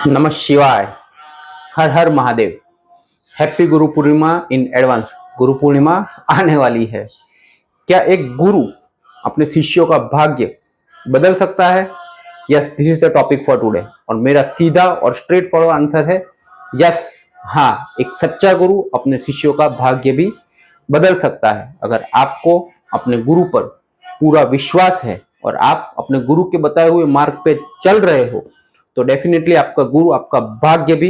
नमः शिवाय। हर हर Mahadev. Happy Guru Purnima in advance. Guru Purnima आने वाली है। क्या एक गुरु अपने शिष्यों का भाग्य बदल सकता है? Yes, this is the topic for today. और मेरा सीधा और स्ट्रेट फॉरवर्ड आंसर है यस। हाँ, एक सच्चा गुरु अपने शिष्यों का भाग्य भी बदल सकता है। अगर आपको अपने गुरु पर पूरा विश्वास है और आप अपने गुरु के बताए हुए मार्ग पे चल रहे हो तो डेफिनेटली आपका गुरु आपका भाग्य भी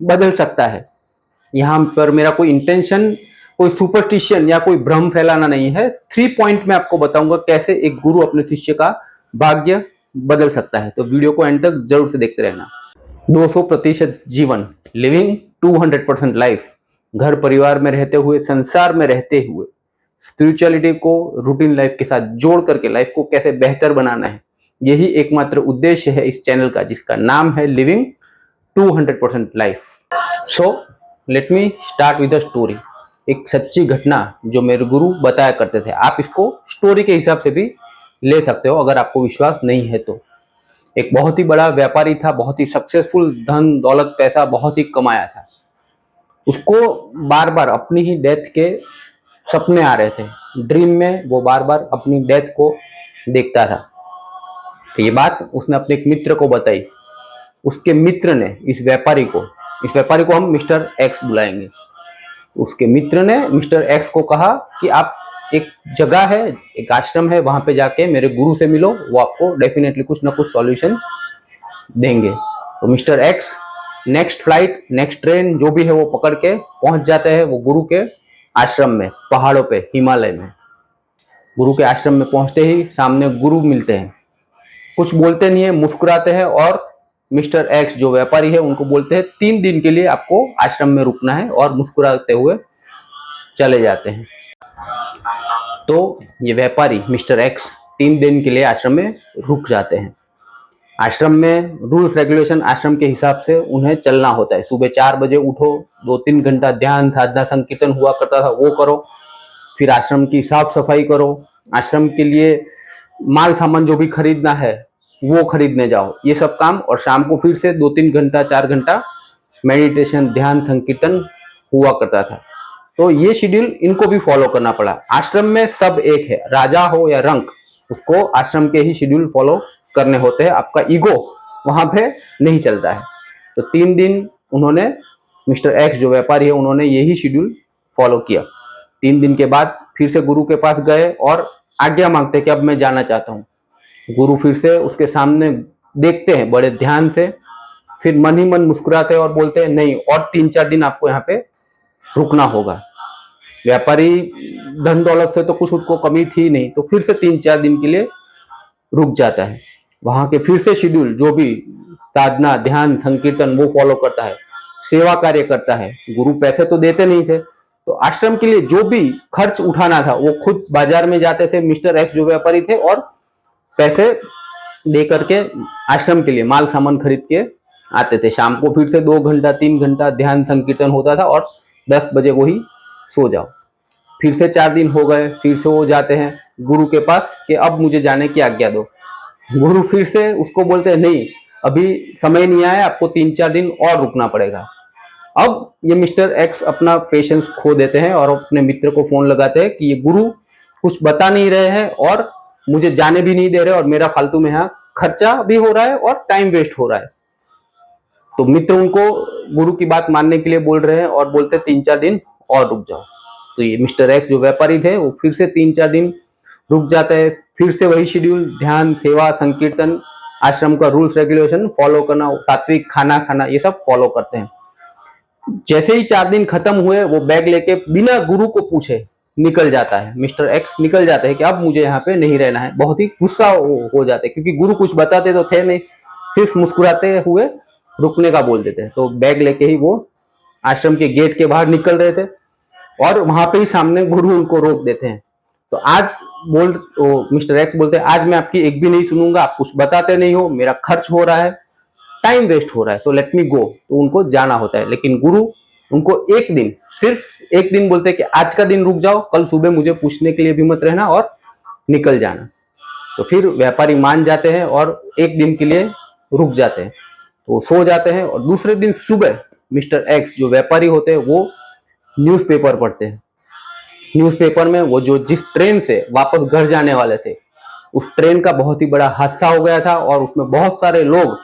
बदल सकता है। यहाँ पर मेरा कोई इंटेंशन, कोई सुपरस्टिशन या कोई भ्रम फैलाना नहीं है। 3 पॉइंट में आपको बताऊंगा कैसे एक गुरु अपने शिष्य का भाग्य बदल सकता है। तो वीडियो को एंड तक जरूर से देखते रहना। 200% जीवन, लिविंग 200% लाइफ। घर परिवार में रहते हुए, संसार में रहते हुए स्पिरिचुअलिटी को रूटीन लाइफ के साथ जोड़ करके लाइफ को कैसे बेहतर बनाना है, यही एकमात्र उद्देश्य है इस चैनल का, जिसका नाम है living 200% life. So let me start with a story. एक सच्ची घटना जो मेरे गुरु बताया करते थे। आप इसको स्टोरी के हिसाब से भी ले सकते हो अगर आपको विश्वास नहीं है तो। एक बहुत ही बड़ा व्यापारी था, बहुत ही सक्सेसफुल, धन दौलत पैसा बहुत ही कमाया था। उसको बार बार अपनी ही डेथ के सपने आ रहे थे। ड्रीम में वो बार बार अपनी डेथ को देखता था। तो ये बात उसने अपने एक मित्र को बताई। उसके मित्र ने इस व्यापारी को हम मिस्टर एक्स बुलाएंगे। उसके मित्र ने मिस्टर एक्स को कहा कि आप एक जगह है, एक आश्रम है, वहां पे जाके मेरे गुरु से मिलो, वो आपको डेफिनेटली कुछ ना कुछ सॉल्यूशन देंगे। तो mister x next flight, next train जो भी है वो पकड़ के पहुंच जाते हैं वो गुरु के आश्रम में, पहाड़ों पे, हिमालय में। गुरु के आश्रम में पहुंचते ही सामने गुरु मिलते हैं। कुछ बोलते नहीं है, मुस्कुराते हैं और मिस्टर एक्स जो व्यापारी है उनको बोलते हैं 3 दिन के लिए आपको आश्रम में रुकना है, और मुस्कुराते हुए चले जाते हैं। तो ये व्यापारी मिस्टर एक्स 3 दिन के लिए आश्रम में रुक जाते हैं। आश्रम में रूल्स रेगुलेशन, आश्रम के हिसाब से उन्हें चलना होता है। सुबह 4 बजे उठो, 2-3 घंटा ध्यान साधना संकीर्तन हुआ करता था, वो करो। फिर आश्रम की साफ सफाई करो। आश्रम के लिए माल सामान जो भी खरीदना है वो खरीदने जाओ, ये सब काम। और शाम को फिर से 2-3 घंटा 4 घंटा मेडिटेशन, ध्यान संकीर्तन हुआ करता था। तो ये शेड्यूल इनको भी फॉलो करना पड़ा। आश्रम में सब एक है, राजा हो या रंक, उसको आश्रम के ही शेड्यूल फॉलो करने होते हैं। आपका ईगो वहां पे नहीं चलता है। तो 3 दिन उन्होंने, मिस्टर एक्स जो व्यापारी है, उन्होंने यही शेड्यूल फॉलो किया। 3 दिन के बाद फिर से गुरु के पास गए और आज्ञा मांगते कि अब मैं जाना चाहता हूँ। गुरु फिर से उसके सामने देखते हैं बड़े ध्यान से, फिर मन ही मन मुस्कुराते हैं और बोलते हैं नहीं, और 3-4 दिन आपको यहाँ पे रुकना होगा। व्यापारी धन दौलत से तो कुछ उसको कमी थी नहीं, तो फिर से 3-4 दिन के लिए रुक जाता है। वहां के फिर से शेड्यूल जो भी साधना, ध्यान, संकीर्तन वो फॉलो करता है, सेवा कार्य करता है। गुरु पैसे तो देते नहीं थे, तो आश्रम के लिए जो भी खर्च उठाना था वो खुद बाजार में जाते थे मिस्टर एक्स जो व्यापारी थे, और पैसे दे करके आश्रम के लिए माल सामान खरीद के आते थे। शाम को फिर से 2 घंटा 3 घंटा ध्यान संकीर्तन होता था, और 10 बजे वही सो जाओ। फिर से 4 दिन हो गए, फिर से वो जाते हैं गुरु के पास कि अब मुझे जाने की आज्ञा दो। गुरु फिर से उसको बोलते हैं नहीं, अभी समय नहीं आया, आपको 3-4 दिन और रुकना पड़ेगा। अब ये मिस्टर एक्स अपना पेशेंस खो देते हैं और अपने मित्र को फोन लगाते हैं कि ये गुरु कुछ बता नहीं रहे हैं और मुझे जाने भी नहीं दे रहे, और मेरा फालतू में यहाँ खर्चा भी हो रहा है और टाइम वेस्ट हो रहा है। तो मित्र उनको गुरु की बात मानने के लिए बोल रहे हैं और बोलते 3-4 दिन और रुक जाओ। तो ये मिस्टर एक्स जो व्यापारी थे वो फिर से 3-4 दिन रुक जाते हैं। फिर से वही शेड्यूल, ध्यान, सेवा, संकीर्तन, आश्रम का रूल्स रेगुलेशन फॉलो करना, सात्विक खाना खाना, ये सब फॉलो करते हैं। जैसे ही 4 दिन खत्म हुए, वो बैग लेके बिना गुरु को पूछे निकल जाता है। मिस्टर एक्स निकल जाते हैं कि अब मुझे यहाँ पे नहीं रहना है। बहुत ही गुस्सा हो जाते हैं क्योंकि गुरु कुछ बताते तो थे नहीं, सिर्फ मुस्कुराते हुए रुकने का बोल देते हैं। तो बैग लेके ही वो आश्रम के गेट के बाहर निकल रहे थे, और वहां पे ही सामने गुरु उनको रोक देते हैं। तो आज मिस्टर एक्स बोलते हैं आज मैं आपकी एक भी नहीं सुनूंगा, आप कुछ बताते नहीं हो, मेरा खर्च हो रहा है, टाइम वेस्ट हो रहा है, सो लेट मी गो। तो उनको जाना होता है, लेकिन गुरु उनको एक दिन, सिर्फ एक दिन बोलते हैं कि आज का दिन रुक जाओ, कल सुबह मुझे पूछने के लिए भी मत रहना और निकल जाना। तो फिर व्यापारी मान जाते हैं और एक दिन के लिए रुक जाते हैं। तो सो जाते हैं और दूसरे दिन सुबह मिस्टर एक्स जो व्यापारी होते हैं वो न्यूज़पेपर पढ़ते हैं। न्यूज़पेपर में वो जो जिस ट्रेन से वापस घर जाने वाले थे उस ट्रेन का बहुत ही बड़ा हादसा हो गया था और उसमें बहुत सारे लोग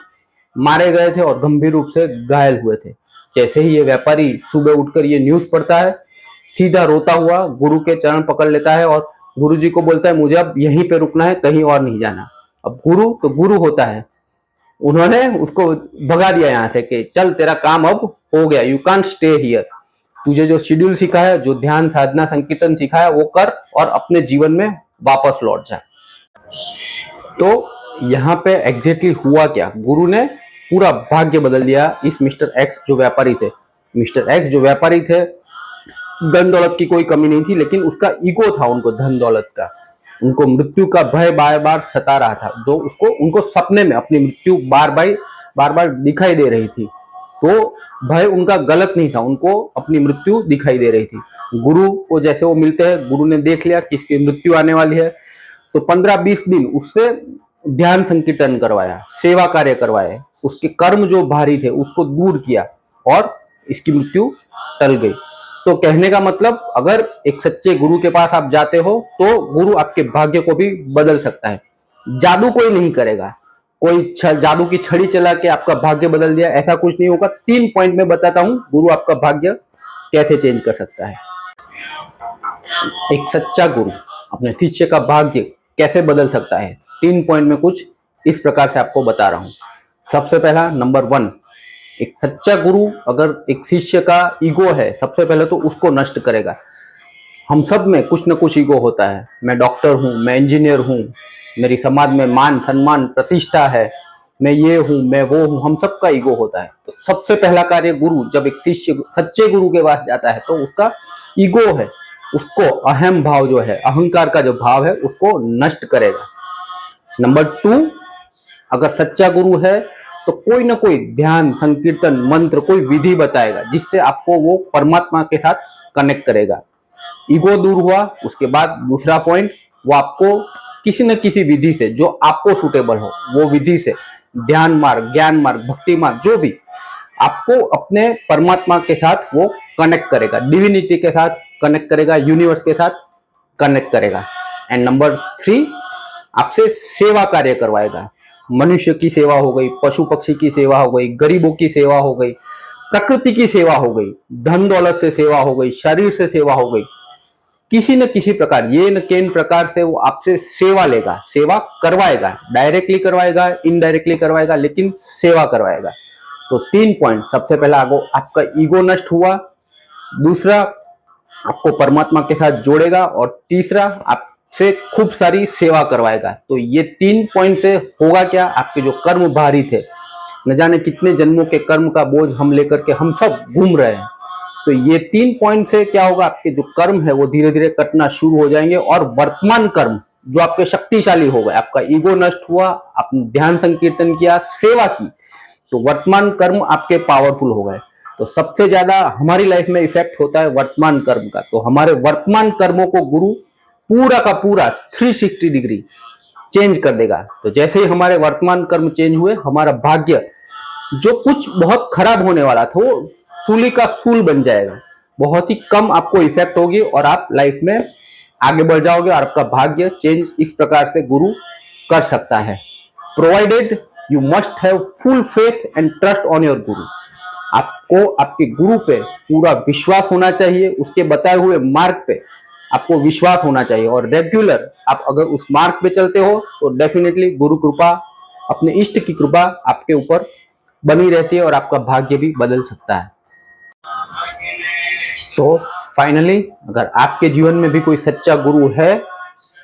मारे गए थे और गंभीर रूप से घायल हुए थे। जैसे ही ये व्यापारी सुबह उठकर ये न्यूज़ पढ़ता है, सीधा रोता हुआ गुरु के चरण पकड़ लेता है और गुरु जी को बोलता है मुझे अब यहीं पे रुकना है, कहीं और नहीं जाना। अब गुरु तो गुरु होता है, उन्होंने उसको भगा दिया यहाँ से कि चल तेरा काम अब हो गया, यू कांट स्टे हियर। तुझे जो शेड्यूल सिखा है, जो ध्यान साधना संकीर्तन सिखा है वो कर और अपने जीवन में वापस लौट जा। तो यहाँ पे एग्जैक्टली हुआ क्या, गुरु ने पूरा भाग्य बदल दिया इस मिस्टर एक्स जो व्यापारी थे। मिस्टर एक्स जो व्यापारी थे, धन दौलत की कोई कमी नहीं थी, लेकिन उसका ईगो था उनको धन दौलत का। उनको मृत्यु का भय बार बार सता रहा था, जो उसको उनको सपने में अपनी मृत्यु बार बार दिखाई दे रही थी। तो भय उनका गलत नहीं था, उनको अपनी मृत्यु दिखाई दे रही थी। गुरु को जैसे वो मिलते हैं, गुरु ने देख लिया कि इसकी मृत्यु आने वाली है, तो 15-20 दिन उससे ध्यान संकीर्तन करवाया, सेवा कार्य करवाए, उसके कर्म जो भारी थे उसको दूर किया और इसकी मृत्यु टल गई। तो कहने का मतलब, अगर एक सच्चे गुरु के पास आप जाते हो तो गुरु आपके भाग्य को भी बदल सकता है। जादू कोई नहीं करेगा, कोई जादू की छड़ी चला के आपका भाग्य बदल दिया, ऐसा कुछ नहीं होगा। 3 पॉइंट में बताता हूं गुरु आपका भाग्य कैसे चेंज कर सकता है। एक सच्चा गुरु अपने शिष्य का भाग्य कैसे बदल सकता है, 3 पॉइंट में कुछ इस प्रकार से आपको बता रहा हूं। सबसे पहला, नंबर 1, एक सच्चा गुरु अगर एक शिष्य का ईगो है, सबसे पहले तो उसको नष्ट करेगा। हम सब में कुछ न कुछ ईगो होता है। मैं डॉक्टर हूँ, मैं इंजीनियर हूँ, मेरी समाज में मान सम्मान प्रतिष्ठा है, मैं ये हूँ, मैं वो हूँ, हम सबका ईगो होता है। तो सबसे पहला कार्य गुरु जब एक शिष्य सच्चे गुरु के पास जाता है तो उसका ईगो है, उसको अहम भाव जो है, अहंकार का जो भाव है उसको नष्ट करेगा। नंबर 2, अगर सच्चा गुरु है तो कोई ना कोई ध्यान संकीर्तन मंत्र, कोई विधि बताएगा जिससे आपको वो परमात्मा के साथ कनेक्ट करेगा। ईगो दूर हुआ। उसके बाद दूसरा पॉइंट, वो आपको किसी न किसी विधि से जो आपको सुटेबल हो, वो विधि से ध्यान मार्ग, ज्ञान मार्ग, भक्ति मार्ग, जो भी आपको अपने परमात्मा के साथ वो कनेक्ट करेगा, डिविनिटी के साथ कनेक्ट करेगा, यूनिवर्स के साथ कनेक्ट करेगा। एंड नंबर 3, आपसे सेवा कार्य करवाएगा। मनुष्य की सेवा हो गई, पशु पक्षी की सेवा हो गई, गरीबों की सेवा हो गई, प्रकृति की सेवा हो गई, धन दौलत से सेवा हो गई, शरीर से सेवा हो गई, किसी न किसी प्रकार, ये न केन प्रकार से वो आपसे सेवा लेगा, सेवा करवाएगा, डायरेक्टली करवाएगा, इनडायरेक्टली करवाएगा, लेकिन सेवा करवाएगा। तो 3 पॉइंट, सबसे पहला आपका ईगो नष्ट हुआ, दूसरा आपको परमात्मा के साथ जोड़ेगा, और तीसरा आपसे खूब सारी सेवा करवाएगा। तो ये 3 पॉइंट से होगा क्या, आपके जो कर्म भारी थे, न जाने कितने जन्मों के कर्म का बोझ हम लेकर के हम सब घूम रहे हैं, तो ये 3 पॉइंट से क्या होगा, आपके जो कर्म है वो धीरे धीरे कटना शुरू हो जाएंगे, और वर्तमान कर्म जो आपके शक्तिशाली हो गए, आपका ईगो नष्ट हुआ, आपने ध्यान संकीर्तन किया, सेवा की, तो वर्तमान कर्म आपके पावरफुल हो गए। तो सबसे ज्यादा हमारी लाइफ में इफेक्ट होता है वर्तमान कर्म का। तो हमारे वर्तमान कर्मों को गुरु पूरा का पूरा 360 डिग्री चेंज कर देगा। तो जैसे ही हमारे वर्तमान कर्म चेंज हुए, हमारा भाग्य जो कुछ बहुत खराब होने वाला था वो सूली का सूल बन जाएगा, बहुत ही कम आपको इफेक्ट होगी और आप लाइफ में आगे बढ़ जाओगे, और आपका भाग्य चेंज इस प्रकार से गुरु कर सकता है। Provided you must have full faith and trust on your गुरु। आपको आपके गुरु पे पूरा विश्वास होना चाहिए, उसके बताए हुए मार्ग पे आपको विश्वास होना चाहिए, और रेगुलर आप अगर उस मार्ग पे चलते हो तो डेफिनेटली गुरु कृपा, अपने इष्ट की कृपा आपके ऊपर बनी रहती है और आपका भाग्य भी बदल सकता है। तो फाइनली, अगर आपके जीवन में भी कोई सच्चा गुरु है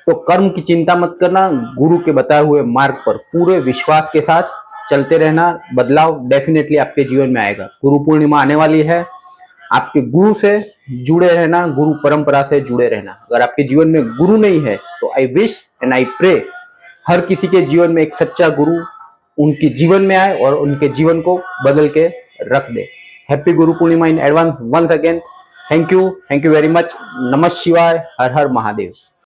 तो कर्म की चिंता मत करना, गुरु के बताए हुए मार्ग पर पूरे विश्वास के साथ चलते रहना, बदलाव डेफिनेटली आपके जीवन में आएगा। गुरु पूर्णिमा आने वाली है, आपके गुरु से जुड़े रहना, गुरु परंपरा से जुड़े रहना। अगर आपके जीवन में गुरु नहीं है तो I wish and I pray हर किसी के जीवन में एक सच्चा गुरु उनके जीवन में आए और उनके जीवन को बदल के रख दे। Happy Guru Purnima in advance once again. Thank you very much. नमः शिवाय, हर हर महादेव।